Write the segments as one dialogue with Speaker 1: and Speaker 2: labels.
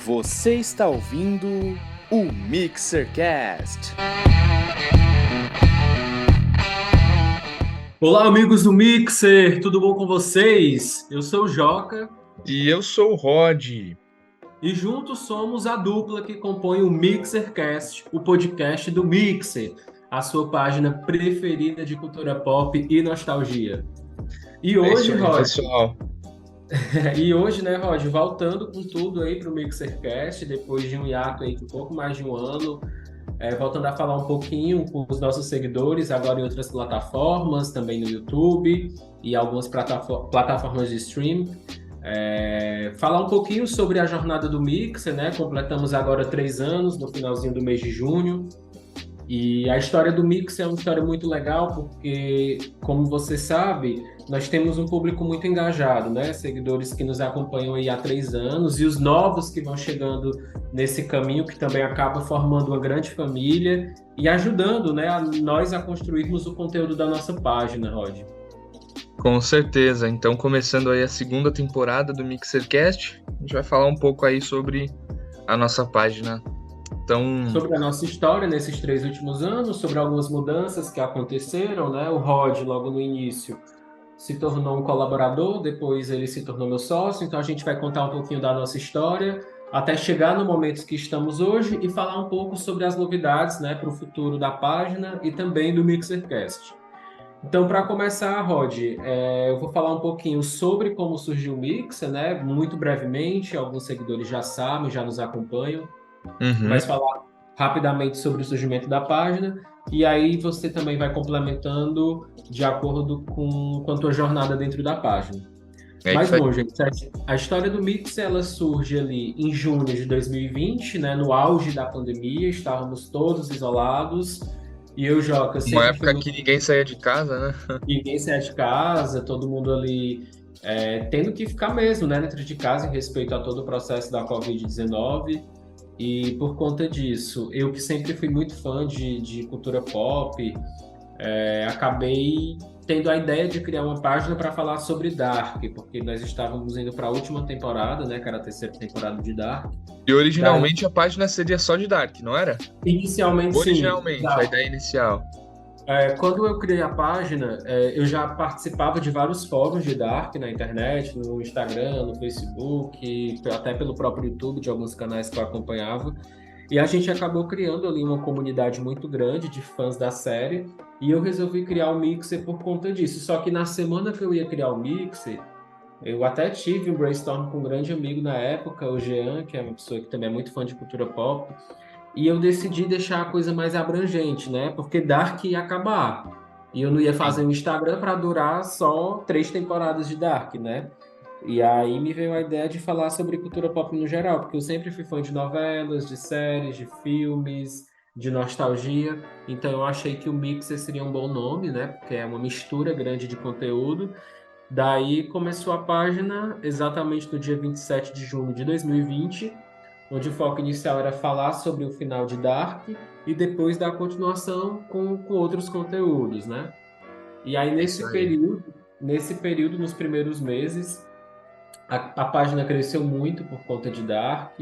Speaker 1: Você está ouvindo o MixerCast.
Speaker 2: Olá, amigos do Mixer, tudo bom com vocês? Eu sou o Joca
Speaker 3: E eu sou o Rod.
Speaker 2: e juntos somos a dupla que compõe o MixerCast, o podcast do Mixer, a sua página preferida de cultura pop e nostalgia. E
Speaker 3: É isso
Speaker 2: hoje,
Speaker 3: aí,
Speaker 2: Rod,
Speaker 3: pessoal.
Speaker 2: né, Rod, voltando com tudo aí para o MixerCast, depois de um hiato aí de um pouco mais de um ano, voltando a falar um pouquinho com os nossos seguidores, agora em outras plataformas, também no YouTube e algumas plataformas de streaming. Falar um pouquinho sobre a jornada do Mixer, né? Completamos agora 3 anos, no finalzinho do mês de junho. E a história do Mixer é uma história muito legal, porque, como você sabe, nós temos um público muito engajado, né? Seguidores que nos acompanham aí há 3 anos, e os novos que vão chegando nesse caminho, que também acaba formando uma grande família e ajudando, né, nós a construirmos o conteúdo da nossa página, Rod.
Speaker 3: Com certeza. Então, começando aí a segunda temporada do MixerCast, a gente vai falar um pouco aí sobre a nossa página. Então,
Speaker 2: Sobre a nossa história nesses 3 últimos anos, sobre algumas mudanças que aconteceram, né? O Rod, logo no início, se tornou um colaborador, depois ele se tornou meu sócio, então a gente vai contar um pouquinho da nossa história, até chegar no momento que estamos hoje e falar um pouco sobre as novidades, né, para o futuro da página e também do MixerCast. Então, para começar, Rod, eu vou falar um pouquinho sobre como surgiu o Mixer, né, muito brevemente, alguns seguidores já sabem, já nos acompanham,
Speaker 3: uhum,
Speaker 2: mas falar rapidamente sobre o surgimento da página, e aí você também vai complementando de acordo com a tua jornada dentro da página.
Speaker 3: é
Speaker 2: Mas
Speaker 3: isso aí.
Speaker 2: bom, gente, a história do Mix, ela surge ali em junho de 2020, né, no auge da pandemia, estávamos todos isolados, e eu, Joca,
Speaker 3: Uma
Speaker 2: sempre fui
Speaker 3: época
Speaker 2: muito...
Speaker 3: que ninguém saía de casa, né?
Speaker 2: Ninguém saía de casa, todo mundo ali tendo que ficar mesmo, né, dentro de casa em respeito a todo o processo da Covid-19. E por conta disso, eu que sempre fui muito fã de cultura pop, acabei tendo a ideia de criar uma página para falar sobre Dark, porque nós estávamos indo para a última temporada, né, que era a terceira temporada de Dark.
Speaker 3: E
Speaker 2: Daí,
Speaker 3: originalmente a página seria só de Dark, não era?
Speaker 2: inicialmente, sim.
Speaker 3: Originalmente, a ideia inicial.
Speaker 2: Quando eu criei a página, eu já participava de vários fóruns de Dark na internet, no Instagram, no Facebook, até pelo próprio YouTube, de alguns canais que eu acompanhava. E a gente acabou criando ali uma comunidade muito grande de fãs da série, e eu resolvi criar o Mixer por conta disso. Só que na semana que eu ia criar o Mixer, eu até tive um brainstorm com um grande amigo na época, o Jean, que é uma pessoa que também é muito fã de cultura pop, e eu decidi deixar a coisa mais abrangente, né? Porque Dark ia acabar. E eu não ia fazer
Speaker 3: Sim.
Speaker 2: um Instagram para durar só 3 temporadas de Dark, né? E aí me veio a ideia de falar sobre cultura pop no geral, porque eu sempre fui fã de novelas, de séries, de filmes, de nostalgia. Então eu achei que o Mixer seria um bom nome, né? Porque é uma mistura grande de conteúdo. Daí começou a página exatamente no dia 27 de junho de 2020, onde o foco inicial era falar sobre o final de Dark e depois dar continuação com outros conteúdos, né? E aí
Speaker 3: É isso aí.
Speaker 2: nesse período, nos primeiros meses, a página cresceu muito por conta de Dark.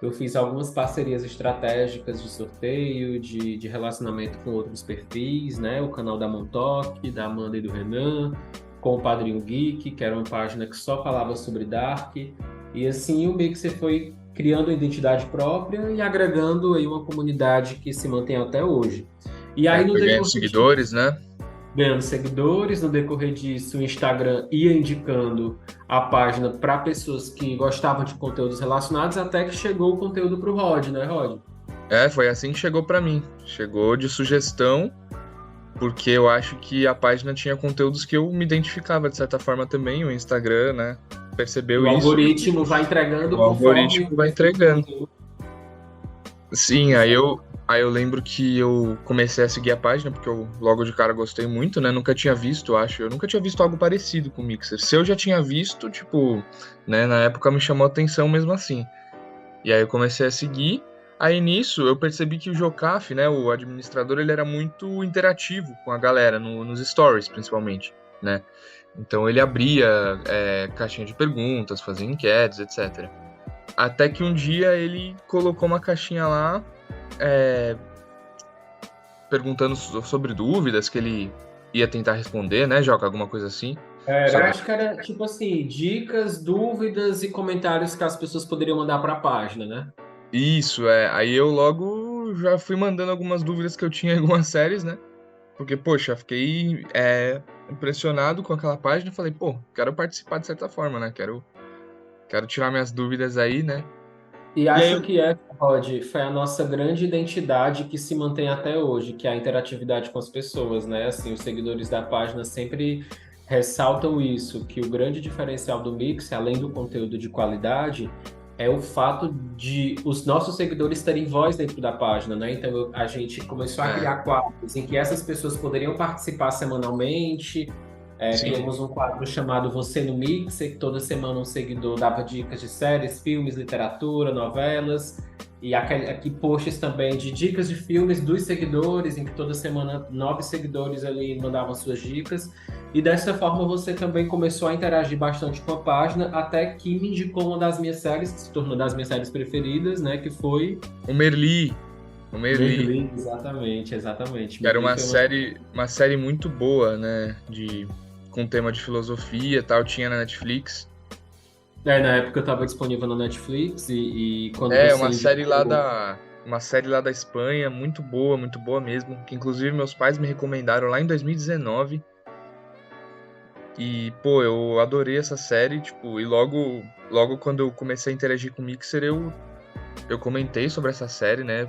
Speaker 2: Eu fiz algumas parcerias estratégicas de sorteio, de relacionamento com outros perfis, né? O canal da Montoque, da Amanda e do Renan, com o Padrinho Geek, que era uma página que só falava sobre Dark. E assim o Mixer foi criando uma identidade própria e agregando aí uma comunidade que se mantém até hoje. E aí no
Speaker 3: Foi ganhando
Speaker 2: decorrer disso,
Speaker 3: seguidores, né?
Speaker 2: ganhando seguidores. No decorrer disso, o Instagram ia indicando a página para pessoas que gostavam de conteúdos relacionados, até que chegou o conteúdo para o Rod, né, Rod?
Speaker 3: Foi assim que chegou pra mim. Chegou de sugestão, porque eu acho que a página tinha conteúdos que eu me identificava de certa forma também, o Instagram, né?
Speaker 2: E
Speaker 3: Percebeu
Speaker 2: o
Speaker 3: isso,
Speaker 2: algoritmo vai
Speaker 3: o
Speaker 2: entregando conforme o
Speaker 3: algoritmo vai
Speaker 2: perfil de
Speaker 3: entregando.
Speaker 2: conteúdo.
Speaker 3: Sim, aí eu lembro que eu comecei a seguir a página, porque eu logo de cara gostei muito, né? Nunca tinha visto, acho. Eu nunca tinha visto algo parecido com o Mixer. Se eu já tinha visto, tipo, né, na época me chamou a atenção mesmo assim. E aí eu comecei a seguir. Aí nisso eu percebi que o Jocaf, né, o administrador, ele era muito interativo com a galera, nos stories principalmente, né? Então ele abria caixinha de perguntas, fazia enquetes, etc. Até que um dia ele colocou uma caixinha lá, perguntando sobre dúvidas que ele ia tentar responder, né, Joca? Alguma coisa assim.
Speaker 2: Eu acho que era tipo assim, dicas, dúvidas e comentários que as pessoas poderiam mandar para a página, né?
Speaker 3: Isso, Aí eu logo já fui mandando algumas dúvidas que eu tinha em algumas séries, né? Porque, poxa, fiquei impressionado com aquela página e falei, pô, quero participar de certa forma, né? Quero tirar minhas dúvidas aí, né?
Speaker 2: E
Speaker 3: E aí
Speaker 2: acho
Speaker 3: eu.
Speaker 2: que Rod, foi a nossa grande identidade que se mantém até hoje, que é a interatividade com as pessoas, né? Assim, os seguidores da página sempre ressaltam isso, que o grande diferencial do Mix, além do conteúdo de qualidade, é o fato de os nossos seguidores terem voz dentro da página, né? Então a gente começou a
Speaker 3: É,
Speaker 2: criar quadros em que essas pessoas poderiam participar semanalmente.
Speaker 3: sim.
Speaker 2: Criamos um quadro chamado Você no Mixer, que toda semana um seguidor dava dicas de séries, filmes, literatura, novelas, e aqui posts também de dicas de filmes dos seguidores, em que toda semana 9 seguidores ali mandavam suas dicas. E dessa forma você também começou a interagir bastante com a página, até que me indicou uma das minhas séries, que se tornou das minhas séries preferidas, né? Que foi
Speaker 3: O Merli. O Merli.
Speaker 2: Merli, exatamente, exatamente.
Speaker 3: Que era
Speaker 2: Merli foi uma.
Speaker 3: uma série muito boa, né? Com tema de filosofia e tal, tinha na Netflix.
Speaker 2: Na época eu estava disponível na Netflix e quando
Speaker 3: É,
Speaker 2: você indicou.
Speaker 3: uma série lá da Espanha, muito boa mesmo, que inclusive meus pais me recomendaram lá em 2019. E, pô, eu adorei essa série, tipo, e logo quando eu comecei a interagir com o Mixer, eu comentei sobre essa série, né?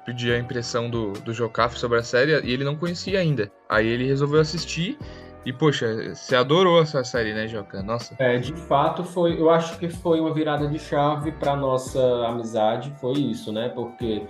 Speaker 3: Pedi a impressão do Jocaf sobre a série e ele não conhecia ainda. Aí ele resolveu assistir e, poxa, você adorou essa série, né, Joca? Nossa.
Speaker 2: De fato, eu acho que foi uma virada de chave para nossa amizade, foi isso, né? Porque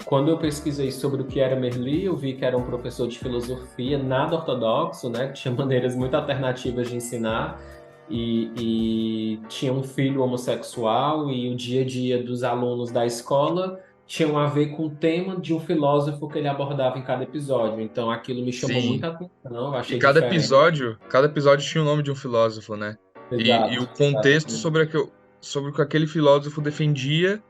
Speaker 2: quando eu pesquisei sobre o que era Merli, eu vi que era um professor de filosofia nada ortodoxo, né? Que tinha maneiras muito alternativas de ensinar e tinha um filho homossexual e o dia a dia dos alunos da escola tinham a ver com o tema de um filósofo que ele abordava em cada episódio. Então aquilo me chamou
Speaker 3: Sim.
Speaker 2: muita atenção, eu
Speaker 3: E
Speaker 2: achei diferente.
Speaker 3: cada episódio tinha o nome de um filósofo, né? E o
Speaker 2: Exato,
Speaker 3: contexto
Speaker 2: exatamente.
Speaker 3: sobre o que aquele filósofo defendia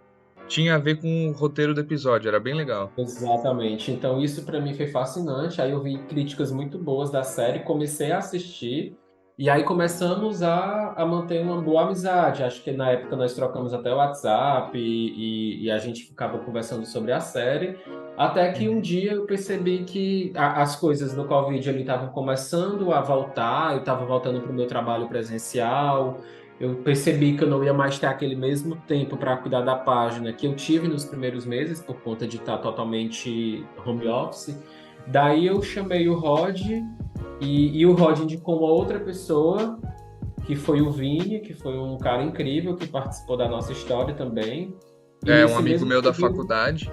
Speaker 3: tinha a ver com o roteiro do episódio, era bem legal.
Speaker 2: Exatamente. Então, isso para mim foi fascinante. Aí eu vi críticas muito boas da série, comecei a assistir, e aí começamos a manter uma boa amizade. Acho que na época nós trocamos até o WhatsApp e a gente ficava conversando sobre a série. Até que um
Speaker 3: Uhum.
Speaker 2: dia eu percebi que as coisas no Covid ali estavam começando a voltar, eu estava voltando para o meu trabalho presencial. Eu percebi que eu não ia mais ter aquele mesmo tempo para cuidar da página que eu tive nos primeiros meses, por conta de estar totalmente home office. Daí eu chamei o Rod e o Rod indicou uma outra pessoa, que foi o Vini, que foi um cara incrível que participou da nossa história também. E
Speaker 3: É, um
Speaker 2: nesse
Speaker 3: amigo
Speaker 2: mesmo
Speaker 3: meu da
Speaker 2: período
Speaker 3: faculdade.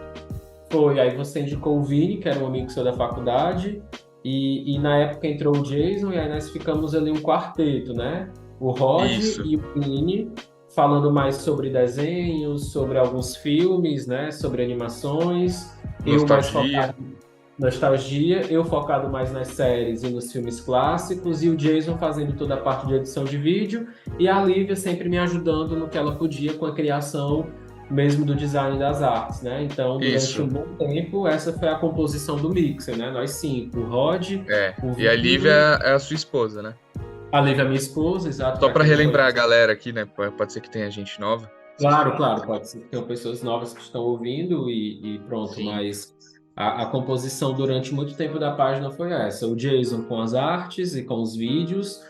Speaker 2: aí você indicou o Vini, que era um amigo seu da faculdade, e na época entrou o Jason, e aí nós ficamos ali um quarteto, né? O Rod
Speaker 3: Isso.
Speaker 2: e o Vini, falando mais sobre desenhos, sobre alguns filmes, né? Sobre animações. Eu mais
Speaker 3: Nostalgia.
Speaker 2: focado em nostalgia, eu focado mais nas séries e nos filmes clássicos, e o Jason fazendo toda a parte de edição de vídeo, e a Lívia sempre me ajudando no que ela podia com a criação mesmo do design das artes, né? Então, durante
Speaker 3: Isso.
Speaker 2: um bom tempo, essa foi a composição do Mixer, né? Nós cinco, o Rod,
Speaker 3: É.
Speaker 2: o
Speaker 3: E a Lívia
Speaker 2: Vini,
Speaker 3: é a sua esposa, né?
Speaker 2: a Lívia, minha esposa, exato,
Speaker 3: Só
Speaker 2: para
Speaker 3: pra
Speaker 2: quem não
Speaker 3: relembrar a
Speaker 2: conhece.
Speaker 3: galera aqui, né? Pode ser que tenha gente nova.
Speaker 2: Claro, claro, pode ser que tenham pessoas novas que estão ouvindo e pronto,
Speaker 3: Sim.
Speaker 2: mas a composição durante muito tempo da página foi essa. O Jason com as artes e com os vídeos,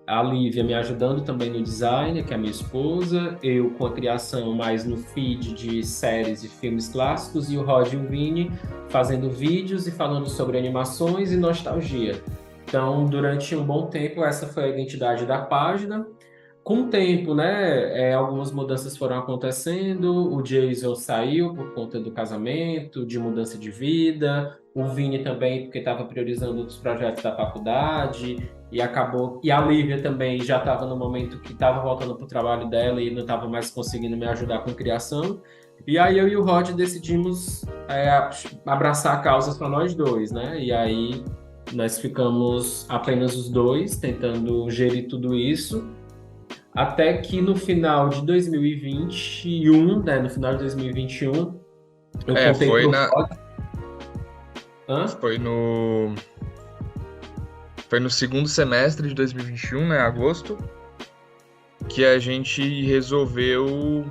Speaker 2: a Lívia me ajudando também no design, que é a minha esposa, eu com a criação mais no feed de séries e filmes clássicos, e o Rod e o Vini fazendo vídeos e falando sobre animações e nostalgia. Então, durante um bom tempo, essa foi a identidade da página. Com o tempo, né, algumas mudanças foram acontecendo. O Jason saiu por conta do casamento, de mudança de vida. O Vini também, porque estava priorizando outros projetos da faculdade. E acabou. E a Lívia também já estava no momento que estava voltando para o trabalho dela e não estava mais conseguindo me ajudar com criação. E aí eu e o Rod decidimos abraçar causas para nós dois, né? E aí nós ficamos apenas os dois tentando gerir tudo isso. Até que no final de 2021, né? No final de 2021, eu
Speaker 3: É,
Speaker 2: contei
Speaker 3: foi
Speaker 2: pro
Speaker 3: na,
Speaker 2: Rod. Hã?
Speaker 3: foi no, foi no segundo semestre de 2021, né, agosto, que a gente resolveu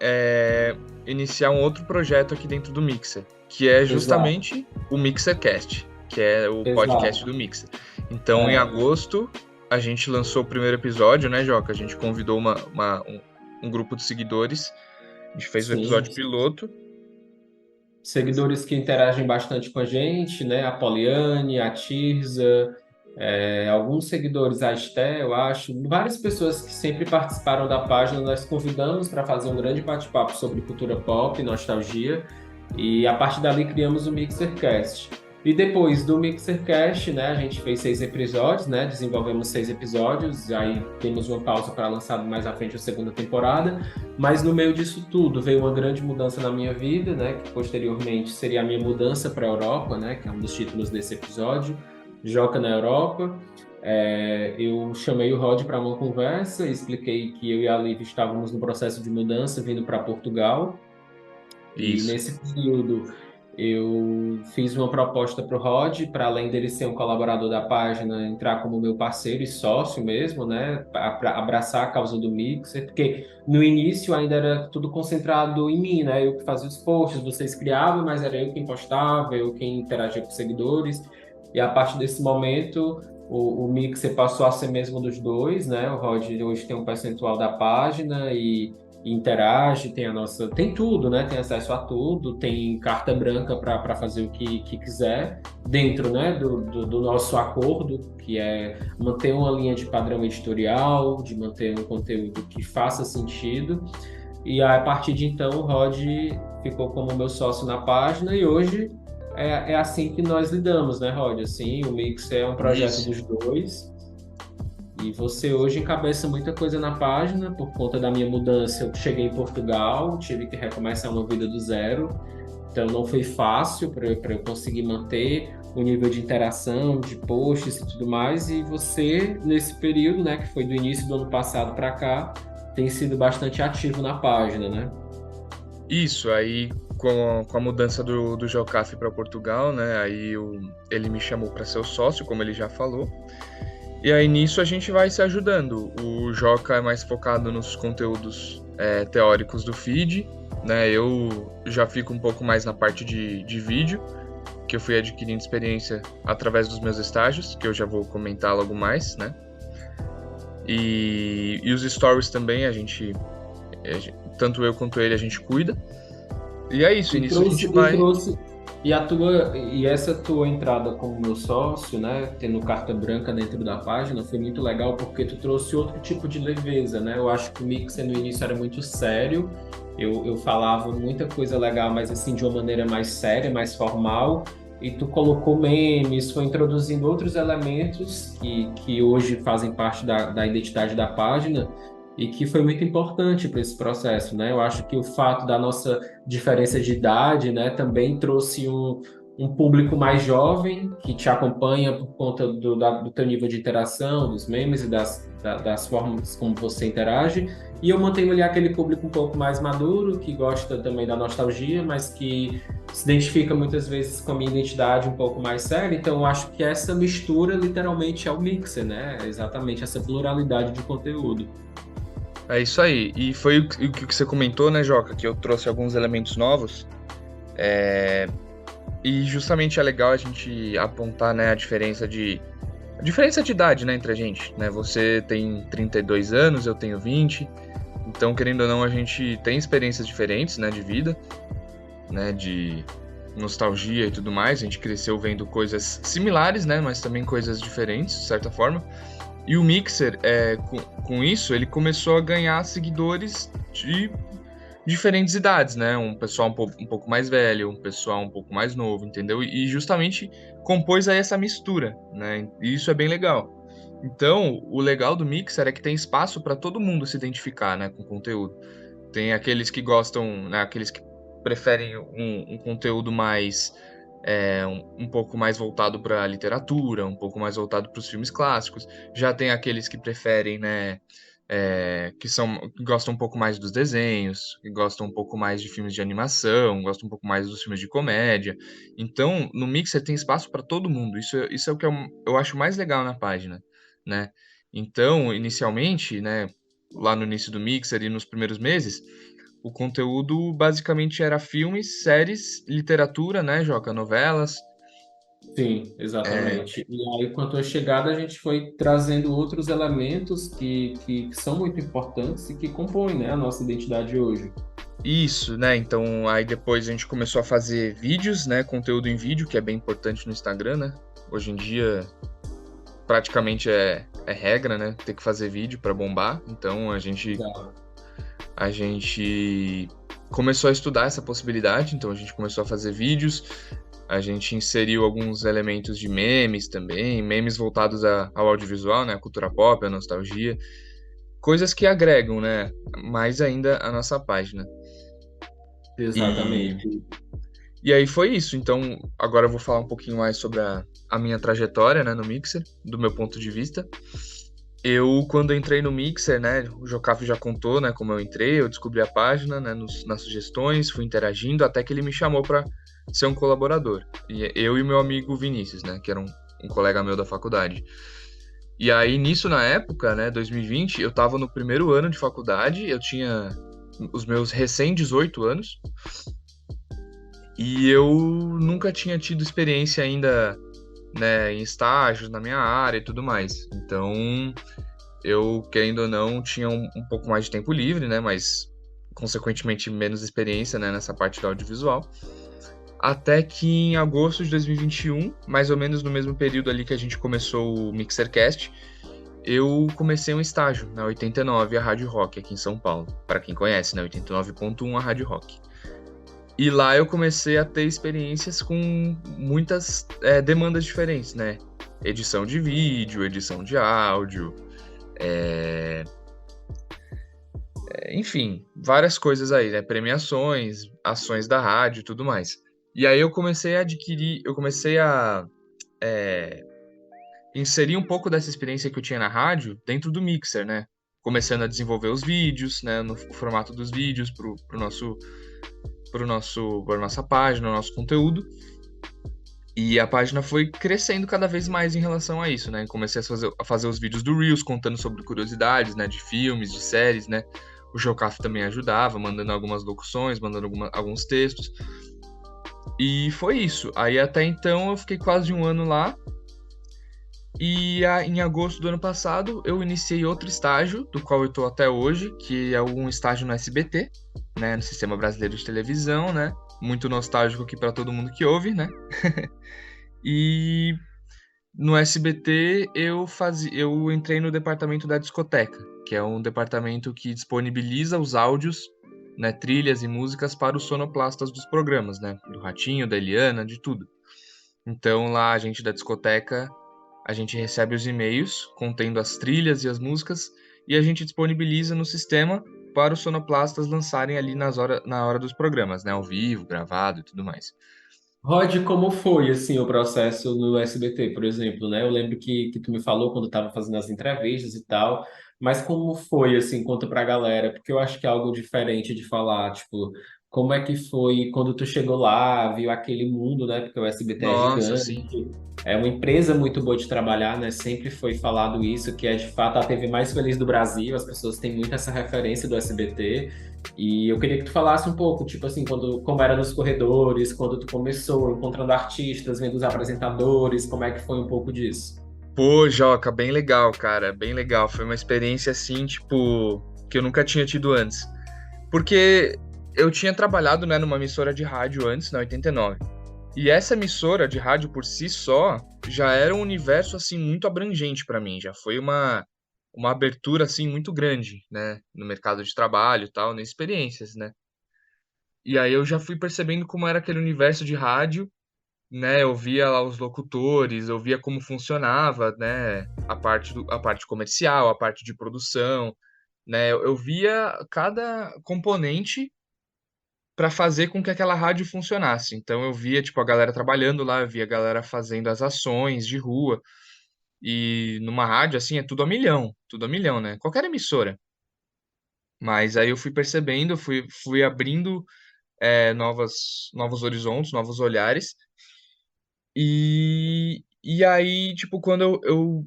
Speaker 3: é, iniciar um outro projeto aqui dentro do Mixer, que é
Speaker 2: Exato,
Speaker 3: justamente o MixerCast, que é o podcast
Speaker 2: exato.
Speaker 3: do Mixer. Então, em
Speaker 2: É,
Speaker 3: agosto, a gente lançou o primeiro episódio, né, Joca? A gente convidou um grupo de seguidores, a gente fez o
Speaker 2: sim.
Speaker 3: episódio piloto.
Speaker 2: Seguidores que interagem bastante com a gente, né? A Poliane, a Tirza, alguns seguidores, a Esté, eu acho, várias pessoas que sempre participaram da página, nós convidamos para fazer um grande bate-papo sobre cultura pop, nostalgia, e a partir dali criamos o MixerCast. E depois do MixerCast, né, a gente fez 6 episódios, né, desenvolvemos 6 episódios, aí temos uma pausa para lançar mais à frente a segunda temporada, mas no meio disso tudo veio uma grande mudança na minha vida, né, que posteriormente seria a minha mudança para a Europa, né, que é um dos títulos desse episódio, Joca na Europa. Eu chamei o Rod para uma conversa, expliquei que eu e a Liv estávamos no processo de mudança, vindo para Portugal, e
Speaker 3: Isso.
Speaker 2: nesse período eu fiz uma proposta para o Rod, para além dele ser um colaborador da página, entrar como meu parceiro e sócio mesmo, né? Para abraçar a causa do Mixer, porque no início ainda era tudo concentrado em mim, né? Eu que fazia os posts, vocês criavam, mas era eu quem postava, eu quem interagia com os seguidores. E a partir desse momento, o Mixer passou a ser mesmo dos dois, né? O Rod hoje tem um percentual da página e interage, tem a nossa, tem tudo, né? Tem acesso a tudo, tem carta branca para fazer o que quiser dentro, né? Do nosso acordo, que é manter uma linha de padrão editorial, de manter um conteúdo que faça sentido. E a partir de então, o Rod ficou como meu sócio na página e hoje é assim que nós lidamos, né, Rod? Assim, o Mix é um projeto
Speaker 3: Isso.
Speaker 2: dos dois. E você hoje encabeça muita coisa na página, por conta da minha mudança. Eu cheguei em Portugal, tive que recomeçar uma vida do zero, então não foi fácil para eu conseguir manter o nível de interação, de posts e tudo mais. E você, nesse período, né, que foi do início do ano passado para cá, tem sido bastante ativo na página, né?
Speaker 3: Isso, aí com a mudança do Geocaf para Portugal, né? Ele me chamou para ser o sócio, como ele já falou. E aí nisso a gente vai se ajudando. O Joca é mais focado nos conteúdos teóricos do feed, né? Eu já fico um pouco mais na parte de vídeo, que eu fui adquirindo experiência através dos meus estágios, que eu já vou comentar logo mais, né? E os stories também, tanto eu quanto ele, a gente cuida. E é isso, e
Speaker 2: E
Speaker 3: nisso a gente
Speaker 2: trouxe, e
Speaker 3: vai.
Speaker 2: trouxe, e essa tua entrada como meu sócio, né, tendo carta branca dentro da página, foi muito legal porque tu trouxe outro tipo de leveza, né? Eu acho que o Mixer no início era muito sério, eu falava muita coisa legal, mas assim, de uma maneira mais séria, mais formal, e tu colocou memes, foi introduzindo outros elementos que hoje fazem parte da identidade da página, e que foi muito importante para esse processo, né? Eu acho que o fato da nossa diferença de idade, né, também trouxe um público mais jovem que te acompanha por conta do teu nível de interação, dos memes e das formas como você interage. E eu mantenho ali aquele público um pouco mais maduro, que gosta também da nostalgia, mas que se identifica muitas vezes com a minha identidade um pouco mais séria. Então, eu acho que essa mistura literalmente é o Mixer, né? É exatamente essa pluralidade de conteúdo.
Speaker 3: É isso aí. E foi o que você comentou, né, Joca? Que eu trouxe alguns elementos novos. E justamente é legal a gente apontar, né, a diferença de idade, né, entre a gente, né? Você tem 32 anos, eu tenho 20. Então, querendo ou não, a gente tem experiências diferentes, né, de vida, né, de nostalgia e tudo mais. A gente cresceu vendo coisas similares, né, mas também coisas diferentes, de certa forma. E o Mixer, com isso, ele começou a ganhar seguidores de diferentes idades, né? Um pessoal um pouco mais velho, um pessoal um pouco mais novo, entendeu? E justamente compôs aí essa mistura, né? E isso é bem legal. Então, o legal do Mixer é que tem espaço para todo mundo se identificar, né, com o conteúdo. Tem aqueles que gostam, né, aqueles que preferem um conteúdo mais um pouco mais voltado para a literatura, um pouco mais voltado para os filmes clássicos. Já tem aqueles que preferem, né, que gostam um pouco mais dos desenhos, que gostam um pouco mais de filmes de animação, gostam um pouco mais dos filmes de comédia. Então, no Mixer tem espaço para todo mundo. Isso é o que eu acho mais legal na página, né? Então, inicialmente, né, lá no início do Mixer e nos primeiros meses, o conteúdo basicamente era filmes, séries, literatura, né, Joca, novelas.
Speaker 2: Sim,
Speaker 3: é,
Speaker 2: exatamente. E aí, com a tua chegada, a gente foi trazendo outros elementos que são muito importantes e que compõem, né, a nossa identidade hoje.
Speaker 3: Isso, né? Então, aí depois a gente começou a fazer vídeos, né? Conteúdo em vídeo, que é bem importante no Instagram, né? Hoje em dia, praticamente é regra, né? Ter que fazer vídeo para bombar. Então,
Speaker 2: Exato.
Speaker 3: a gente começou a estudar essa possibilidade. Então, a gente começou a fazer vídeos. A gente inseriu alguns elementos de memes também, memes voltados ao audiovisual, né? A cultura pop, a nostalgia. Coisas que agregam, né? Mais ainda a nossa página. E
Speaker 2: Exatamente.
Speaker 3: E aí foi isso. Então, agora eu vou falar um pouquinho mais sobre a minha trajetória, né, no Mixer, do meu ponto de vista. Eu, quando entrei no Mixer, né, o Jocafe já contou, né, como eu entrei, eu descobri a página, né, nas sugestões, fui interagindo, até que ele me chamou para ser um colaborador. E eu e meu amigo Vinícius, né, que era um colega meu da faculdade. E aí, nisso, na época, né, 2020, eu tava no primeiro ano de faculdade, eu tinha os meus recém 18 anos, e eu nunca tinha tido experiência ainda, né, em estágios na minha área e tudo mais. Então, eu, querendo ou não, tinha um pouco mais de tempo livre, né, mas consequentemente menos experiência, né, nessa parte do audiovisual. Até que em agosto de 2021, mais ou menos no mesmo período ali que a gente começou o Mixercast, eu comecei um estágio na 89, a Rádio Rock, aqui em São Paulo. Para quem conhece, né, 89.1, a Rádio Rock. E lá eu comecei a ter experiências com muitas demandas diferentes, né? Edição de vídeo, edição de áudio, é, enfim, várias coisas aí, né? Premiações, ações da rádio e tudo mais. E aí eu comecei a é, inserir um pouco dessa experiência que eu tinha na rádio dentro do Mixer, né? Começando a desenvolver os vídeos, né? No formato dos vídeos para nossa página, o nosso conteúdo. E a página foi crescendo cada vez mais em relação a isso, né? Comecei a fazer os vídeos do Reels, contando sobre curiosidades, né? De filmes, de séries, né? O Jocaf também ajudava, mandando algumas locuções, mandando alguns textos. E foi isso. Aí até então eu fiquei quase um ano lá. E em agosto do ano passado eu iniciei outro estágio, do qual eu estou até hoje, que é um estágio no SBT, né? No Sistema Brasileiro de Televisão, né? Muito nostálgico aqui para todo mundo que ouve, né? E no SBT eu entrei no departamento da discoteca, que é um departamento que disponibiliza os áudios, né, trilhas e músicas para os sonoplastas dos programas, né, do Ratinho, da Eliana, de tudo. Então lá a gente da discoteca, a gente recebe os e-mails contendo as trilhas e as músicas e a gente disponibiliza no sistema para os sonoplastas lançarem ali na hora dos programas, né, ao vivo, gravado e tudo mais.
Speaker 2: Rod, como foi assim o processo no SBT, por exemplo, né? Eu lembro que tu me falou quando estava fazendo as entrevistas e tal, mas como foi assim, conta pra galera, porque eu acho que é algo diferente de falar, tipo, como é que foi quando tu chegou lá, viu aquele mundo, né? Porque o SBT é
Speaker 3: Nossa,
Speaker 2: gigante,
Speaker 3: sim.
Speaker 2: é uma empresa muito boa de trabalhar, né? Sempre foi falado isso, que é de fato a TV mais feliz do Brasil, as pessoas têm muito essa referência do SBT. E eu queria que tu falasse um pouco, tipo assim, como era nos corredores, quando tu começou, encontrando artistas, vendo os apresentadores, como é que foi um pouco disso?
Speaker 3: Pô, Joca, bem legal, cara, bem legal. Foi uma experiência assim, tipo, que eu nunca tinha tido antes. Porque eu tinha trabalhado, né, numa emissora de rádio antes, na 89. E essa emissora de rádio por si só já era um universo assim muito abrangente para mim, já foi uma abertura assim muito grande, né, no mercado de trabalho e tal, nas experiências, né? E aí eu já fui percebendo como era aquele universo de rádio, né? Eu via lá os locutores, eu via como funcionava, né, a parte comercial, a parte de produção, né? Eu via cada componente para fazer com que aquela rádio funcionasse. Então eu via tipo a galera trabalhando lá, eu via a galera fazendo as ações de rua. E numa rádio, assim, é tudo a milhão, né? Qualquer emissora. Mas aí eu fui percebendo, fui abrindo novos horizontes, novos olhares. E aí, tipo, quando eu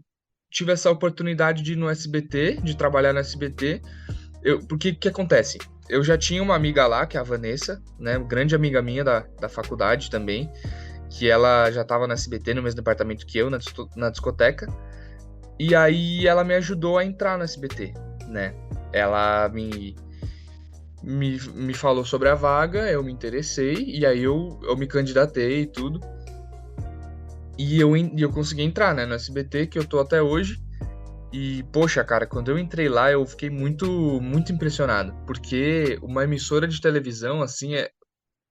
Speaker 3: tive essa oportunidade de ir no SBT, de trabalhar no SBT, porque o que acontece? Eu já tinha uma amiga lá, que é a Vanessa, né? Grande amiga minha da faculdade também, que ela já estava no SBT, no mesmo departamento que eu, na discoteca. E aí ela me ajudou a entrar no SBT, né? Ela me falou sobre a vaga, eu me interessei, e aí eu me candidatei e tudo. E eu consegui entrar, né, no SBT, que eu tô até hoje. E, poxa, cara, quando eu entrei lá, eu fiquei muito, muito impressionado. Porque uma emissora de televisão, assim, é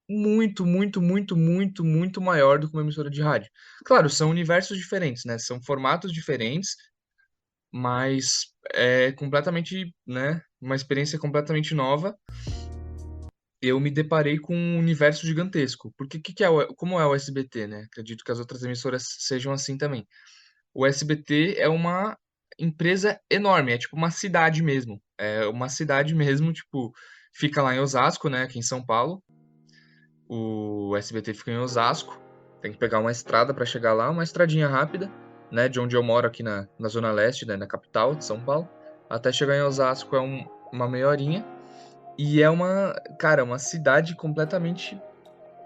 Speaker 3: muito, muito, muito, muito, muito maior do que uma emissora de rádio. Claro, são universos diferentes, né? São formatos diferentes, mas é completamente, né? Uma experiência completamente nova. Eu me deparei com um universo gigantesco. Porque como é o SBT, né? Acredito que as outras emissoras sejam assim também. O SBT é uma empresa enorme, é tipo uma cidade mesmo. É uma cidade mesmo, tipo, fica lá em Osasco, né? Aqui em São Paulo. O SBT fica em Osasco. Tem que pegar uma estrada para chegar lá, uma estradinha rápida, né? De onde eu moro aqui na Zona Leste, né? Na capital de São Paulo. Até chegar em Osasco é uma meia horinha. E é cara, uma cidade completamente.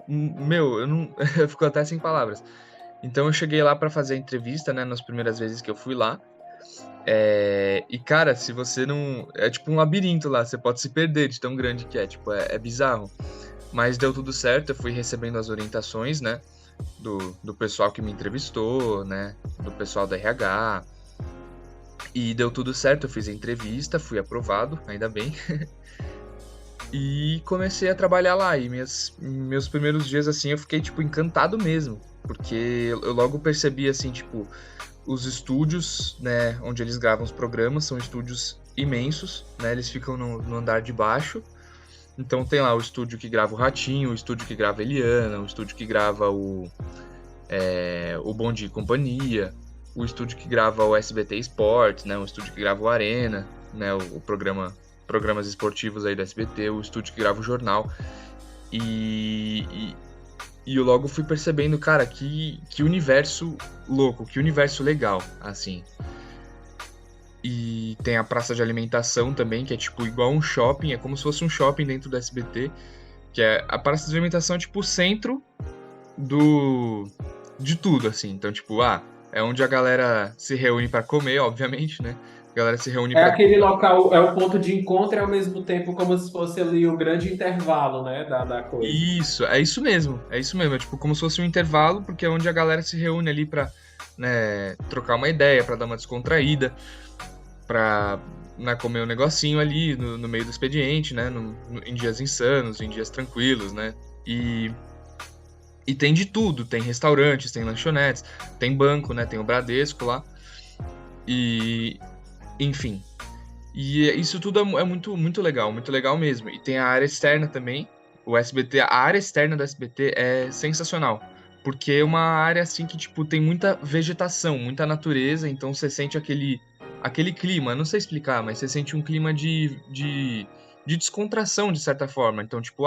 Speaker 3: Meu, eu não. Eu fico até sem palavras. Então eu cheguei lá para fazer a entrevista, né? Nas primeiras vezes que eu fui lá. E, cara, se você não. É tipo um labirinto lá, você pode se perder de tão grande que é. Tipo, é bizarro. Mas deu tudo certo, eu fui recebendo as orientações, né? Do pessoal que me entrevistou, né? Do pessoal da RH. E deu tudo certo, eu fiz a entrevista, fui aprovado, ainda bem. E comecei a trabalhar lá. E meus primeiros dias, assim, eu fiquei, tipo, encantado mesmo. Porque eu logo percebi, assim, tipo, os estúdios, né, onde eles gravam os programas, são estúdios imensos, né? Eles ficam no andar de baixo. Então tem lá o estúdio que grava o Ratinho, o estúdio que grava a Eliana, o estúdio que grava o Bom Dia e Companhia, o estúdio que grava o SBT Esportes, né? O estúdio que grava o Arena, né? O programas esportivos aí da SBT, o estúdio que grava o jornal. E eu logo fui percebendo, cara, que universo louco, que universo legal, assim. E tem a praça de alimentação também, que é tipo igual um shopping, é como se fosse um shopping dentro do SBT, que é a praça de alimentação é tipo o centro de tudo, assim. Então, tipo, é onde a galera se reúne pra comer, obviamente, né? A galera se reúne
Speaker 2: É
Speaker 3: pra
Speaker 2: aquele local, é o ponto de encontro e ao mesmo tempo como se fosse ali o grande intervalo, né, da coisa.
Speaker 3: Isso, é isso mesmo, é isso mesmo. É tipo como se fosse um intervalo, porque é onde a galera se reúne ali pra, né, trocar uma ideia, pra dar uma descontraída, pra, né, comer um negocinho ali no meio do expediente, né, em dias insanos, em dias tranquilos, né. E tem de tudo, tem restaurantes, tem lanchonetes, tem banco, né, tem o Bradesco lá, e enfim. E isso tudo é muito legal mesmo. E tem a área externa também. O SBT, a área externa do SBT é sensacional. Porque é uma área assim que, tipo, tem muita vegetação, muita natureza, então você sente aquele clima, não sei explicar, mas você sente um clima de descontração, de certa forma. Então, tipo,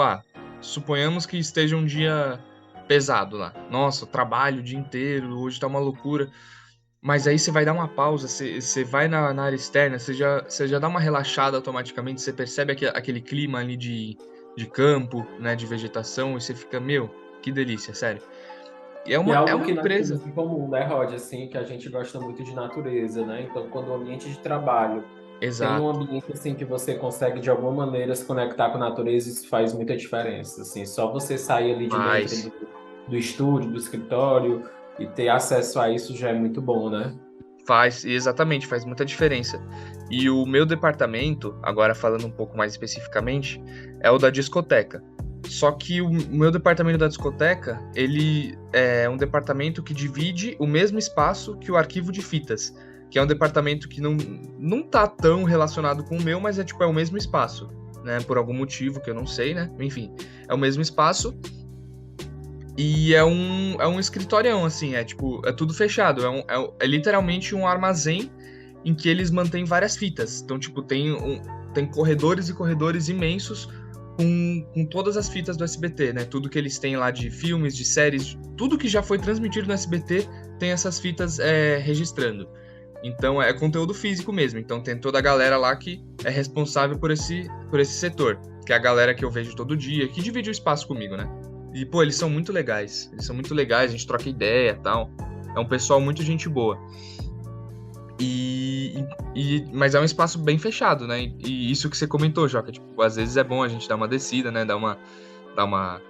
Speaker 3: suponhamos que esteja um dia pesado lá. Nossa, trabalho o dia inteiro, hoje tá uma loucura. Mas aí você vai dar uma pausa, você vai na área externa, você já dá uma relaxada automaticamente, você percebe aquele clima ali de campo, né, de vegetação, e você fica, meu, que delícia, sério. E é
Speaker 2: E é
Speaker 3: é
Speaker 2: algo
Speaker 3: uma
Speaker 2: que nós
Speaker 3: empresa.
Speaker 2: temos em comum, né, Rod? Assim, que a gente gosta muito de natureza, né? Então, quando o ambiente de trabalho tem um
Speaker 3: Exato.
Speaker 2: ambiente assim que você consegue de alguma maneira se conectar com a natureza, isso faz muita diferença. Assim, só você sair ali de dentro
Speaker 3: Faz.
Speaker 2: do estúdio, do escritório e ter acesso a isso já é muito bom, né?
Speaker 3: Faz, exatamente, faz muita diferença. E o meu departamento, agora falando um pouco mais especificamente, é o da discoteca. Só que o meu departamento da discoteca, ele é um departamento que divide o mesmo espaço que o arquivo de fitas, que é um departamento que não tá tão relacionado com o meu, mas é o mesmo espaço, né? Por algum motivo que eu não sei, né? Enfim, é o mesmo espaço. E é um escritorião, assim, tipo, é tudo fechado. É literalmente um armazém em que eles mantêm várias fitas. Então, tipo, tem corredores e corredores imensos com todas as fitas do SBT, né? Tudo que eles têm lá de filmes, de séries, tudo que já foi transmitido no SBT tem essas fitas registrando. Então é conteúdo físico mesmo. Então tem toda a galera lá que é responsável por esse setor, que é a galera que eu vejo todo dia, que divide o espaço comigo, né? E, pô, eles são muito legais. Eles são muito legais, a gente troca ideia e tal. É um pessoal muito gente boa. Mas é um espaço bem fechado, né? E isso que você comentou, Joca, tipo, às vezes é bom a gente dar uma descida, né? Dar uma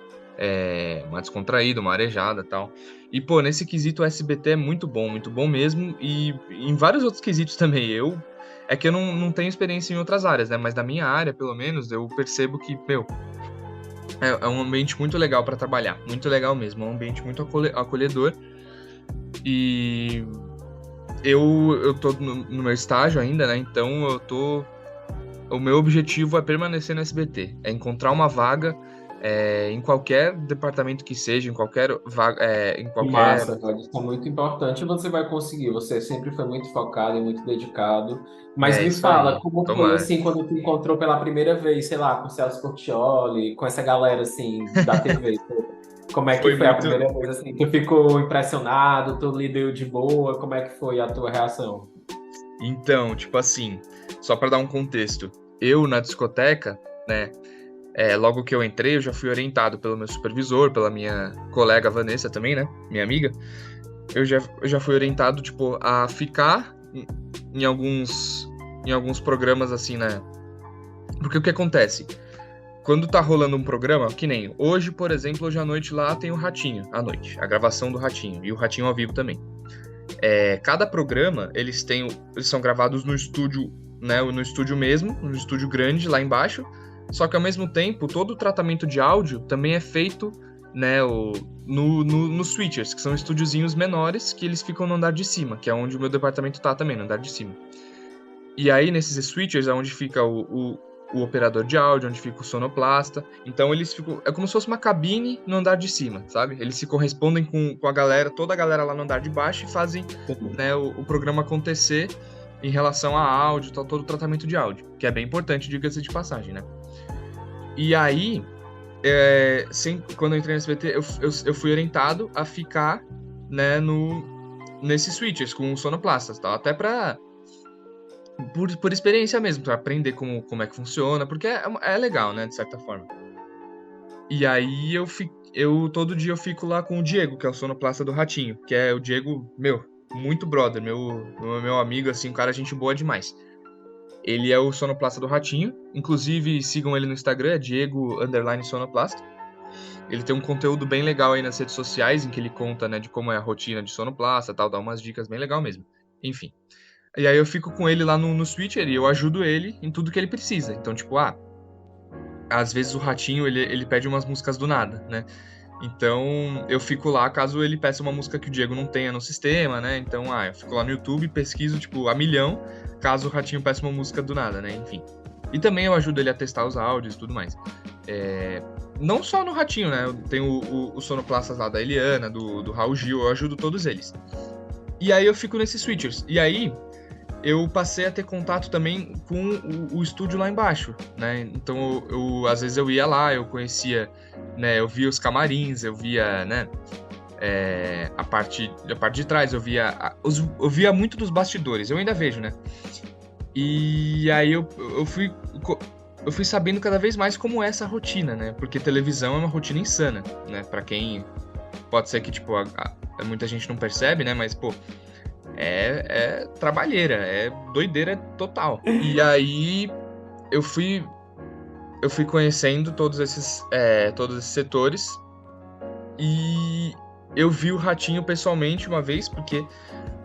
Speaker 3: descontraída, uma arejada e tal. E, pô, nesse quesito o SBT é muito bom mesmo. E em vários outros quesitos também. É que eu não tenho experiência em outras áreas, né? Mas da minha área, pelo menos, eu percebo que, meu, é um ambiente muito legal para trabalhar. Muito legal mesmo. É um ambiente muito acolhedor. E eu tô no meu estágio ainda, né? Então o meu objetivo é permanecer no SBT. É encontrar uma vaga em qualquer departamento que seja, em qualquer vaga, em
Speaker 2: Que
Speaker 3: qualquer.
Speaker 2: massa, cara. Isso é muito importante e você vai conseguir. Você sempre foi muito focado e muito dedicado. Mas
Speaker 3: É
Speaker 2: me
Speaker 3: isso
Speaker 2: fala,
Speaker 3: aí.
Speaker 2: como foi
Speaker 3: Tomara.
Speaker 2: assim quando tu encontrou pela primeira vez, sei lá, com o Celso Portiolli, com essa galera assim da TV? Como é que
Speaker 3: Foi
Speaker 2: foi a
Speaker 3: muito.
Speaker 2: primeira vez assim? Tu ficou impressionado, tu lidou de boa? Como é que foi a tua reação?
Speaker 3: Então, tipo assim, só para dar um contexto, eu na discoteca, né? Logo que eu entrei, eu já fui orientado pelo meu supervisor, pela minha colega Vanessa também, né? Minha amiga. Eu já fui orientado, tipo, a ficar em alguns programas assim, né? Porque o que acontece? Quando tá rolando um programa, que nem hoje, por exemplo, hoje à noite lá tem o Ratinho, à noite, a gravação do Ratinho, e o Ratinho ao vivo também. Cada programa, eles são gravados no estúdio, né? No estúdio mesmo, no estúdio grande lá embaixo. Só que ao mesmo tempo, todo o tratamento de áudio também é feito, né, nos switchers, que são estúdiozinhos menores que eles ficam no andar de cima, que é onde o meu departamento tá também, no andar de cima. E aí, nesses switchers, é onde fica o operador de áudio, onde fica o sonoplasta. Então, eles ficam. É como se fosse uma cabine no andar de cima, sabe? Eles se correspondem com a galera, toda a galera lá no andar de baixo e fazem, né, o programa acontecer em relação a áudio, todo o tratamento de áudio, que é bem importante, diga-se de passagem, né? E aí, quando eu entrei no SBT, eu fui orientado a ficar, né, nesses switchers com os sonoplastas, tá? Até por experiência mesmo, pra aprender como é que funciona, porque é legal, né, de certa forma. E aí todo dia eu fico lá com o Diego, que é o sonoplasta do Ratinho, que é o Diego, meu, muito brother, meu amigo, assim, um cara gente boa demais. Ele é o sonoplasta do Ratinho, inclusive sigam ele no Instagram, é Diego_Sonoplasta. Ele tem um conteúdo bem legal aí nas redes sociais, em que ele conta, né, de como é a rotina de sonoplasta, tal, dá umas dicas bem legal mesmo. Enfim. E aí eu fico com ele lá no switcher e eu ajudo ele em tudo que ele precisa. Então, tipo, às vezes o Ratinho, ele pede umas músicas do nada, né? Então, eu fico lá caso ele peça uma música que o Diego não tenha no sistema, né? Então, eu fico lá no YouTube, pesquiso, tipo, a milhão, caso o Ratinho peça uma música do nada, né? Enfim. E também eu ajudo ele a testar os áudios e tudo mais. Não só no Ratinho, né? Tem os sonoplastas lá da Eliana, do Raul Gil, eu ajudo todos eles. E aí eu fico nesses switchers. E aí, eu passei a ter contato também com o estúdio lá embaixo, né? Então, às vezes eu ia lá, eu conhecia, né? Eu via os camarins, eu via, né? A parte de trás, eu via muito dos bastidores, eu ainda vejo, né? E aí eu fui sabendo cada vez mais como é essa rotina, né? Porque televisão é uma rotina insana, né? Pra quem pode ser que, tipo, muita gente não percebe, né? Mas, pô, é trabalheira, é doideira total. E aí eu fui conhecendo todos esses setores e eu vi o Ratinho pessoalmente uma vez, porque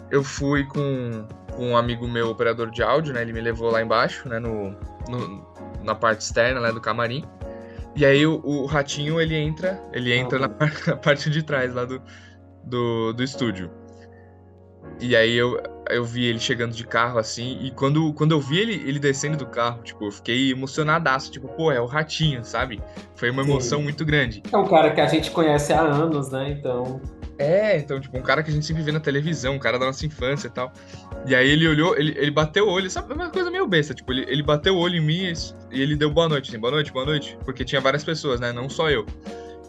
Speaker 3: eu fui com um amigo meu, operador de áudio, né? Ele me levou lá embaixo, né? Na parte externa, né, do camarim. E aí o Ratinho, ele entra na parte de trás lá do estúdio. E aí eu vi ele chegando de carro, assim, e quando eu vi ele descendo do carro, tipo, eu fiquei emocionadaço, tipo, pô, é o Ratinho, sabe? Foi uma emoção
Speaker 2: Sim.
Speaker 3: muito grande.
Speaker 2: É um cara que a gente conhece há anos, né? Então,
Speaker 3: Então, tipo, um cara que a gente sempre vê na televisão, um cara da nossa infância e tal. E aí ele olhou, ele bateu o olho, sabe, uma coisa meio besta, tipo, ele bateu o olho em mim e ele deu boa noite, assim, boa noite, porque tinha várias pessoas, né, não só eu.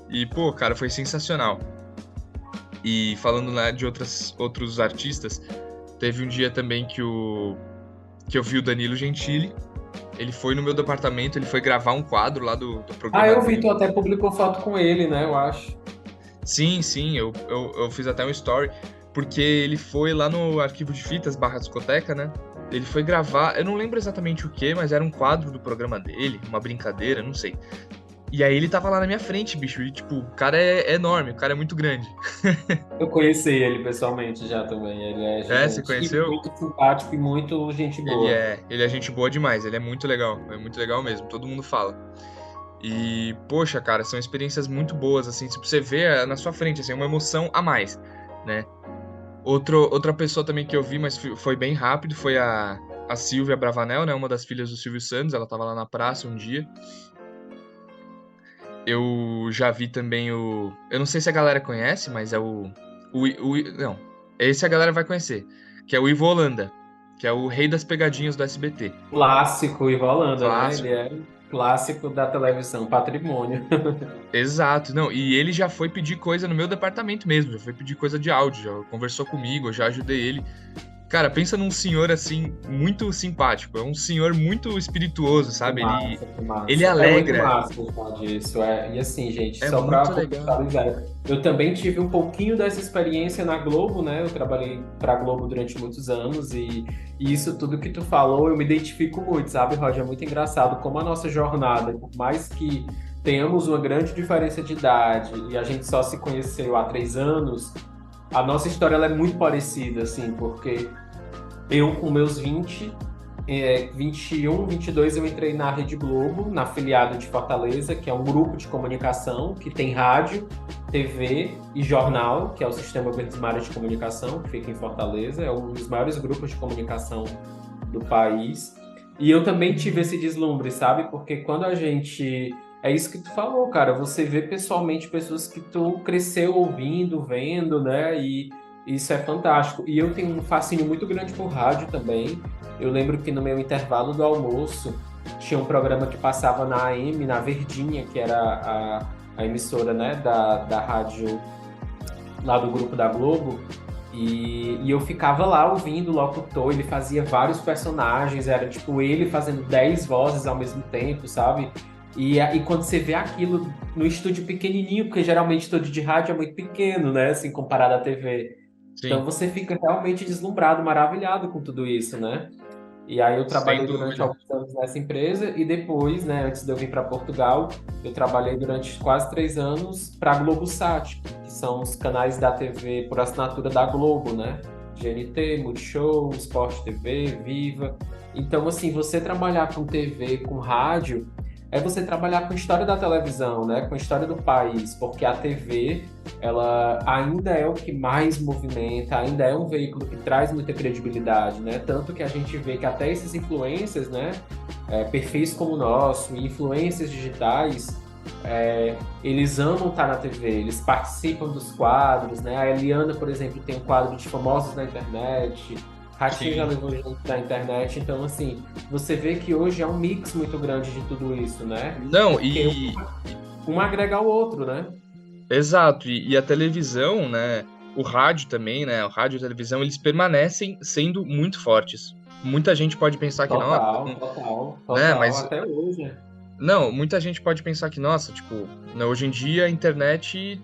Speaker 3: E, pô, cara, foi sensacional. E falando, né, de outros artistas, teve um dia também que eu vi o Danilo Gentili, ele foi no meu departamento, ele foi gravar um quadro lá do programa
Speaker 2: eu vi,
Speaker 3: dele.
Speaker 2: tu até publicou foto com ele, né? Eu acho.
Speaker 3: Sim, eu fiz até um story, porque ele foi lá no arquivo de fitas / discoteca, né? Ele foi gravar, eu não lembro exatamente o que, mas era um quadro do programa dele, uma brincadeira, não sei. E aí ele tava lá na minha frente, bicho, e tipo, o cara é enorme, o cara é muito grande.
Speaker 2: Eu conheci ele pessoalmente já também. Ele é
Speaker 3: Você
Speaker 2: gigante. E
Speaker 3: conheceu?
Speaker 2: muito simpático e muito gente boa.
Speaker 3: Ele é gente boa demais, ele é muito legal mesmo, todo mundo fala. E, poxa, cara, são experiências muito boas, assim, tipo, você vê na sua frente, assim, uma emoção a mais, né? Outra pessoa também que eu vi, mas foi bem rápido, foi a Silvia Bravanel, né? Uma das filhas do Silvio Santos, ela tava lá na praça um dia. Eu já vi também eu não sei se a galera conhece, mas é não, esse a galera vai conhecer, que é o Ivo Holanda, que é o rei das pegadinhas do SBT.
Speaker 2: Clássico Ivo Holanda, né? Ele
Speaker 3: Clássico.
Speaker 2: é clássico da televisão, patrimônio.
Speaker 3: Exato, não, e ele já foi pedir coisa no meu departamento mesmo, já foi pedir coisa de áudio, já conversou comigo, eu já ajudei ele. Cara, pensa num senhor, assim, muito simpático, é um senhor muito espirituoso,
Speaker 2: Que
Speaker 3: sabe?
Speaker 2: massa, que
Speaker 3: Ele
Speaker 2: massa. É muito
Speaker 3: alegra,
Speaker 2: massa falar disso. E assim, gente,
Speaker 3: é
Speaker 2: só para
Speaker 3: muito legal.
Speaker 2: contextualizar, eu também tive um pouquinho dessa experiência na Globo, né? Eu trabalhei para a Globo durante muitos anos e isso tudo que tu falou, eu me identifico muito, sabe, Roger? É muito engraçado como a nossa jornada, por mais que tenhamos uma grande diferença de idade e a gente só se conheceu há 3 anos, a nossa história ela é muito parecida, assim, porque eu, com meus 21, 22, eu entrei na Rede Globo, na afiliada de Fortaleza, que é um grupo de comunicação que tem rádio, TV e jornal, que é o Sistema Verdesmares de Comunicação, que fica em Fortaleza, é um dos maiores grupos de comunicação do país. E eu também tive esse deslumbre, sabe? Porque quando a gente... É isso que tu falou, cara. Você vê pessoalmente pessoas que tu cresceu ouvindo, vendo, né? E isso é fantástico. E eu tenho um fascínio muito grande por rádio também. Eu lembro que no meu intervalo do almoço tinha um programa que passava na AM, na Verdinha, que era a emissora, né, da rádio lá do grupo da Globo. E eu ficava lá ouvindo o locutor, ele fazia vários personagens, era tipo ele fazendo 10 vozes ao mesmo tempo, sabe? E quando você vê aquilo no estúdio pequenininho, porque geralmente estúdio de rádio é muito pequeno, né, assim, comparado à TV. Então
Speaker 3: Sim,
Speaker 2: você fica realmente deslumbrado, maravilhado com tudo isso, né? E aí eu
Speaker 3: sem
Speaker 2: trabalhei durante
Speaker 3: dúvida.
Speaker 2: alguns anos nessa empresa e depois, né, antes de eu vir para Portugal, eu trabalhei durante quase 3 anos para a Globosat, que são os canais da TV por assinatura da Globo, né? GNT, Multishow, Sport TV, Viva. Então, assim, você trabalhar com TV, com rádio, é você trabalhar com a história da televisão, né? Com a história do país, porque a TV ela ainda é o que mais movimenta, ainda é um veículo que traz muita credibilidade, né? Tanto que a gente vê que até esses influencers, né, perfis como o nosso, influencers digitais, eles amam estar na TV, eles participam dos quadros, né? A Eliana, por exemplo, tem um quadro de famosos na internet, Ratinho já
Speaker 3: Sim.
Speaker 2: levou gente da internet, então assim, você vê que hoje é um mix muito grande de tudo isso, né?
Speaker 3: Não,
Speaker 2: Porque um agrega ao outro, né?
Speaker 3: exato, e a televisão, né, o rádio também, né, o rádio e a televisão, eles permanecem sendo muito fortes. Muita gente pode pensar que, nossa,
Speaker 2: Total, total,
Speaker 3: né,
Speaker 2: total,
Speaker 3: mas,
Speaker 2: até hoje.
Speaker 3: não, muita gente pode pensar que, nossa, tipo, né, hoje em dia a internet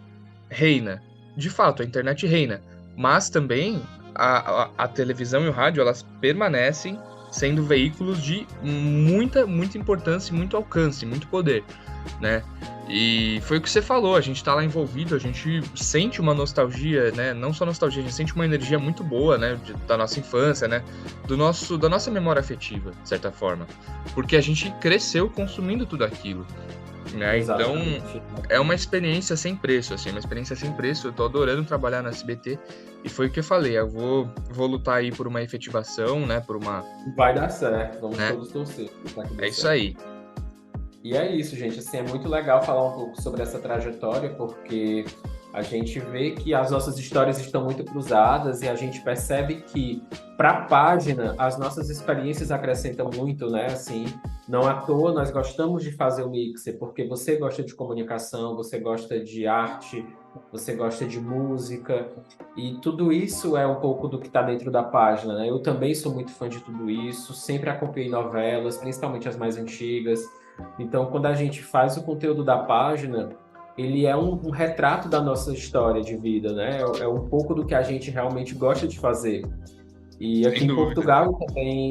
Speaker 3: reina. De fato, a internet reina. Mas também a televisão e o rádio, elas permanecem sendo veículos de muita importância, muito alcance, muito poder, né? E foi o que você falou, a gente tá lá envolvido, a gente sente uma nostalgia, né? Não só nostalgia, a gente sente uma energia muito boa, né? Da nossa infância, né? Da nossa memória afetiva, de certa forma. Porque a gente cresceu consumindo tudo aquilo. né? Então,
Speaker 2: Exatamente.
Speaker 3: é uma experiência sem preço, assim, uma experiência sem preço. Eu tô adorando trabalhar na SBT e foi o que eu falei, eu vou lutar aí por uma efetivação, né, por uma,
Speaker 2: Vai dar certo, vamos
Speaker 3: né?
Speaker 2: todos torcer para que dê
Speaker 3: É isso
Speaker 2: certo.
Speaker 3: aí.
Speaker 2: E é isso, gente. Assim, é muito legal falar um pouco sobre essa trajetória, porque a gente vê que as nossas histórias estão muito cruzadas e a gente percebe que, para a página, as nossas experiências acrescentam muito, né? Assim, não à toa nós gostamos de fazer o Mixer, porque você gosta de comunicação, você gosta de arte, você gosta de música, e tudo isso é um pouco do que está dentro da página, né? Eu também sou muito fã de tudo isso, sempre acompanhei novelas, principalmente as mais antigas. Então, quando a gente faz o conteúdo da página, ele é um retrato da nossa história de vida, né? É um pouco do que a gente realmente gosta de fazer. E
Speaker 3: Sem dúvida.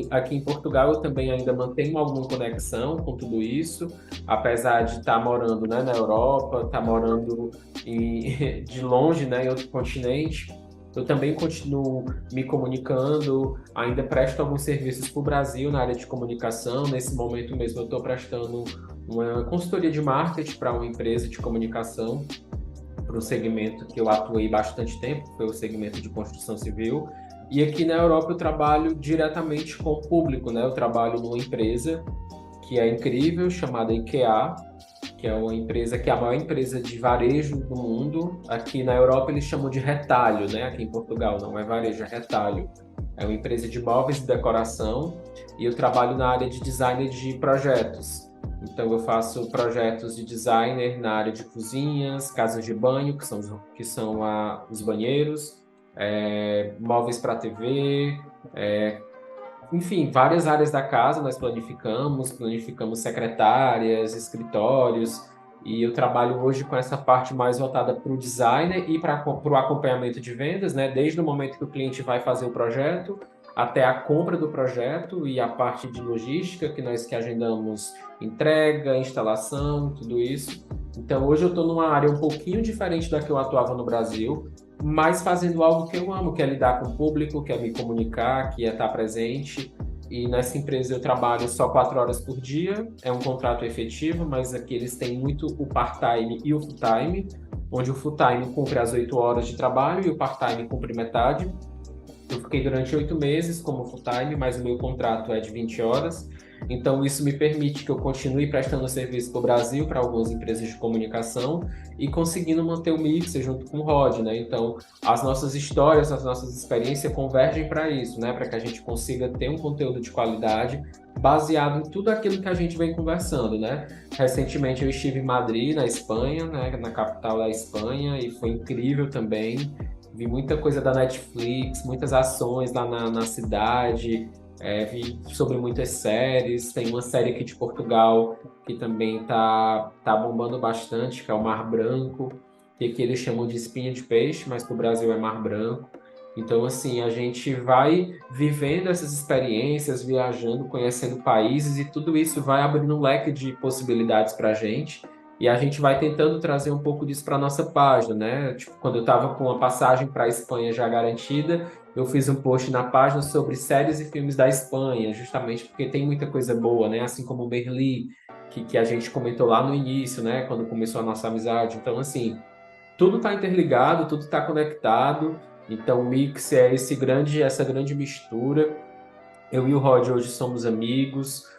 Speaker 2: aqui em Portugal eu também ainda mantenho alguma conexão com tudo isso, apesar de estar morando, né, na Europa, estar morando de longe, né, em outro continente. Eu também continuo me comunicando, ainda presto alguns serviços para o Brasil na área de comunicação. Nesse momento mesmo eu estou prestando uma consultoria de marketing para uma empresa de comunicação, para um segmento que eu atuei bastante tempo, que foi o segmento de construção civil. E aqui na Europa eu trabalho diretamente com o público, né? Eu trabalho numa empresa que é incrível, chamada IKEA, que é uma empresa que é a maior empresa de varejo do mundo. Aqui na Europa eles chamam de retalho, né? Aqui em Portugal não é varejo, é retalho. É uma empresa de móveis e decoração e eu trabalho na área de design de projetos. Então eu faço projetos de designer na área de cozinhas, casas de banho, que são os banheiros, móveis para TV, enfim, várias áreas da casa nós planificamos secretárias, escritórios, e eu trabalho hoje com essa parte mais voltada para o designer e para o acompanhamento de vendas, né? Desde o momento que o cliente vai fazer o projeto até a compra do projeto e a parte de logística que agendamos entrega, instalação, tudo isso. Então hoje eu estou numa área um pouquinho diferente da que eu atuava no Brasil, mas fazendo algo que eu amo, que é lidar com o público, que é me comunicar, que é estar presente. E nessa empresa eu trabalho só 4 horas por dia, é um contrato efetivo, mas aqui eles têm muito o part-time e o full-time, onde o full-time cumpre as 8 horas de trabalho e o part-time cumpre metade. Eu fiquei durante 8 meses como full-time, mas o meu contrato é de 20 horas. Então, isso me permite que eu continue prestando serviço para o Brasil, para algumas empresas de comunicação, e conseguindo manter o Mixer junto com o Rod, né? Então, as nossas histórias, as nossas experiências convergem para isso, né? Para que a gente consiga ter um conteúdo de qualidade baseado em tudo aquilo que a gente vem conversando, né? Recentemente eu estive em Madrid, na Espanha, né? Na capital da Espanha, e foi incrível também. Vi muita coisa da Netflix, muitas ações lá na cidade, vi sobre muitas séries. Tem uma série aqui de Portugal que também tá bombando bastante, que é o Mar Branco, que aqui eles chamam de espinha de peixe, mas para o Brasil é Mar Branco. Então, assim, a gente vai vivendo essas experiências, viajando, conhecendo países, e tudo isso vai abrindo um leque de possibilidades para a gente. E a gente vai tentando trazer um pouco disso para nossa página, né? Tipo, quando eu estava com a passagem para a Espanha já garantida, eu fiz um post na página sobre séries e filmes da Espanha, justamente porque tem muita coisa boa, né? Assim como Berlim, que a gente comentou lá no início, né? Quando começou a nossa amizade. Então, assim, tudo está interligado, tudo está conectado. Então, o Mix é essa grande mistura. Eu e o Rod hoje somos amigos.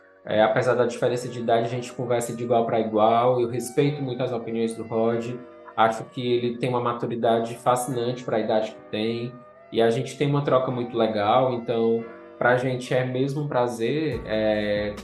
Speaker 2: Apesar da diferença de idade, a gente conversa de igual para igual. Eu respeito muito as opiniões do Rod. Acho que ele tem uma maturidade fascinante para a idade que tem. E a gente tem uma troca muito legal. Então, para a gente é mesmo um prazer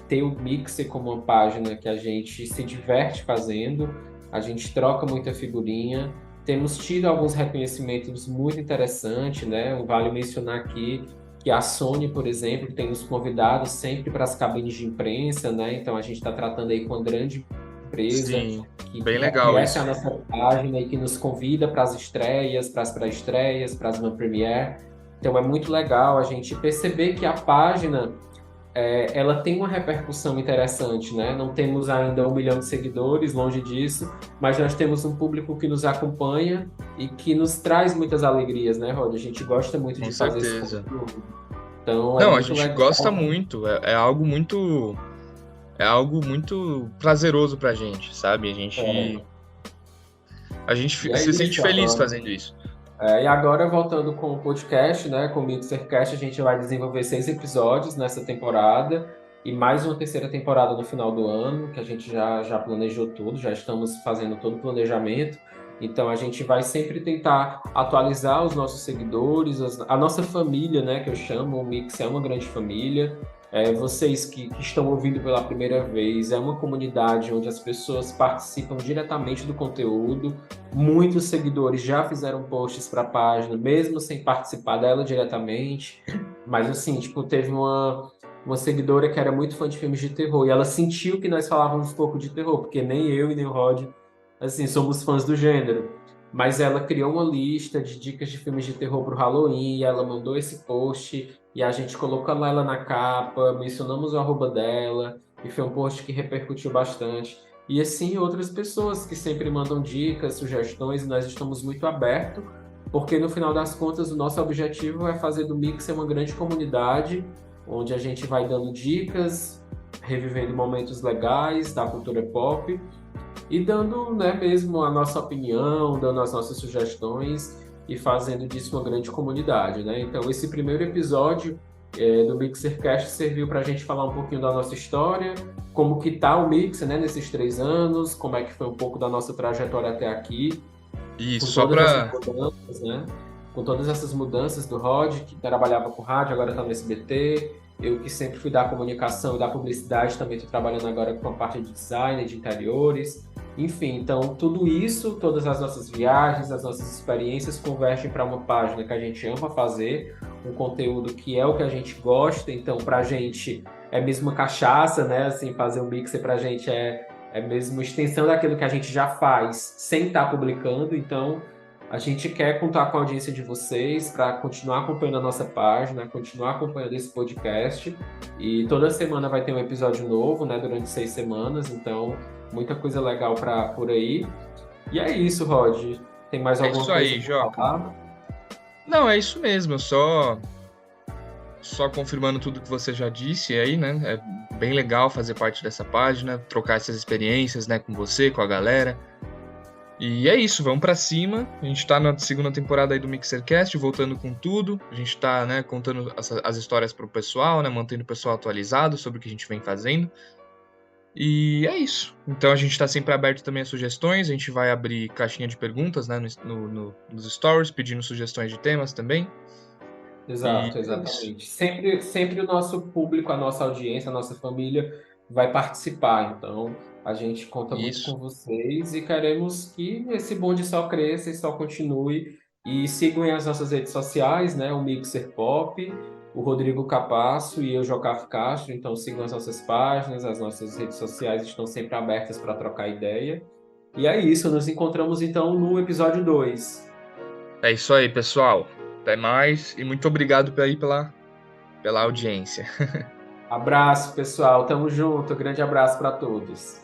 Speaker 2: ter o Mixer como uma página que a gente se diverte fazendo. A gente troca muita figurinha. Temos tido alguns reconhecimentos muito interessantes, né? Vale mencionar aqui que a Sony, por exemplo, tem nos convidado sempre para as cabines de imprensa, né? Então a gente está tratando aí com uma grande empresa
Speaker 3: Sim,
Speaker 2: que
Speaker 3: bem legal
Speaker 2: conhece
Speaker 3: isso.
Speaker 2: a nossa página e que nos convida para as estreias, para as pré-estreias, para as One Premiere. Então é muito legal a gente perceber que a página ela tem uma repercussão interessante, né? Não temos ainda 1 milhão de seguidores, longe disso, mas nós temos um público que nos acompanha e que nos traz muitas alegrias, né, Rod? A gente gosta muito
Speaker 3: Com
Speaker 2: de fazer esse
Speaker 3: certeza.
Speaker 2: conteúdo. Então, é
Speaker 3: Não, a
Speaker 2: muito
Speaker 3: gente
Speaker 2: legal.
Speaker 3: gosta muito. É algo muito. é algo muito prazeroso pra gente, sabe?
Speaker 2: É,
Speaker 3: A gente
Speaker 2: e é
Speaker 3: se sente
Speaker 2: isso
Speaker 3: feliz
Speaker 2: agora.
Speaker 3: fazendo isso.
Speaker 2: E agora, voltando com o podcast, né, com o Mixercast, a gente vai desenvolver 6 episódios nessa temporada e mais uma terceira temporada no final do ano, que a gente já planejou tudo, já estamos fazendo todo o planejamento. Então, a gente vai sempre tentar atualizar os nossos seguidores, a nossa família, né, que eu chamo, o Mix é uma grande família. Vocês que estão ouvindo pela primeira vez, é uma comunidade onde as pessoas participam diretamente do conteúdo. Muitos seguidores já fizeram posts para a página, mesmo sem participar dela diretamente. Mas, assim, tipo, teve uma seguidora que era muito fã de filmes de terror e ela sentiu que nós falávamos pouco de terror, porque nem eu e nem o Rod, assim, somos fãs do gênero. Mas ela criou uma lista de dicas de filmes de terror para o Halloween e ela mandou esse post e a gente colocou ela na capa, mencionamos o arroba dela e foi um post que repercutiu bastante. E assim, outras pessoas que sempre mandam dicas, sugestões, e nós estamos muito abertos, porque no final das contas o nosso objetivo é fazer do Mixer uma grande comunidade, onde a gente vai dando dicas, revivendo momentos legais da cultura pop e dando, né, mesmo a nossa opinião, dando as nossas sugestões e fazendo disso uma grande comunidade, né? Então, esse primeiro episódio do Mixercast serviu para a gente falar um pouquinho da nossa história, como que tá o Mixer, né, nesses 3 anos, como é que foi um pouco da nossa trajetória até aqui,
Speaker 3: E
Speaker 2: com
Speaker 3: só
Speaker 2: todas essas
Speaker 3: pra.
Speaker 2: mudanças, né? Com todas essas mudanças do Rod, que trabalhava com rádio, agora está no SBT. Eu que sempre fui da comunicação e da publicidade, também estou trabalhando agora com a parte de design, de interiores. Enfim, então tudo isso, todas as nossas viagens, as nossas experiências convergem para uma página que a gente ama fazer, um conteúdo que é o que a gente gosta. Então, para a gente é mesmo uma cachaça, né? Assim, fazer um mixer para a gente é mesmo extensão daquilo que a gente já faz sem estar publicando. Então, a gente quer contar com a audiência de vocês para continuar acompanhando a nossa página, continuar acompanhando esse podcast. E toda semana vai ter um episódio novo, né? Durante 6 semanas. Então, muita coisa legal por aí. E é isso, Rod. Tem mais
Speaker 3: É
Speaker 2: alguma
Speaker 3: isso
Speaker 2: coisa
Speaker 3: aí,
Speaker 2: para
Speaker 3: Joca.
Speaker 2: falar?
Speaker 3: Não, é isso mesmo, só confirmando tudo que você já disse aí, né? É bem legal fazer parte dessa página, trocar essas experiências, né, com você, com a galera. E é isso, vamos pra cima. A gente tá na segunda temporada aí do Mixercast, voltando com tudo. A gente tá, né, contando as histórias pro pessoal, né, mantendo o pessoal atualizado sobre o que a gente vem fazendo. E é isso. Então a gente tá sempre aberto também a sugestões. A gente vai abrir caixinha de perguntas, né, nos stories, pedindo sugestões de temas também. E
Speaker 2: Exato,
Speaker 3: é isso.
Speaker 2: exatamente. Sempre o nosso público, a nossa audiência, a nossa família vai participar. Então, a gente conta muito
Speaker 3: Isso.
Speaker 2: com vocês e queremos que esse bonde só cresça e só continue. E sigam as nossas redes sociais, né? O Mixer Pop, o Rodrigo Capasso e eu, Jocaf Castro. Então, sigam as nossas páginas, as nossas redes sociais estão sempre abertas para trocar ideia. E é isso, nos encontramos então no episódio 2.
Speaker 3: É isso aí, pessoal. Até mais e muito obrigado aí pela audiência.
Speaker 2: Abraço, pessoal. Tamo junto. Grande abraço para todos.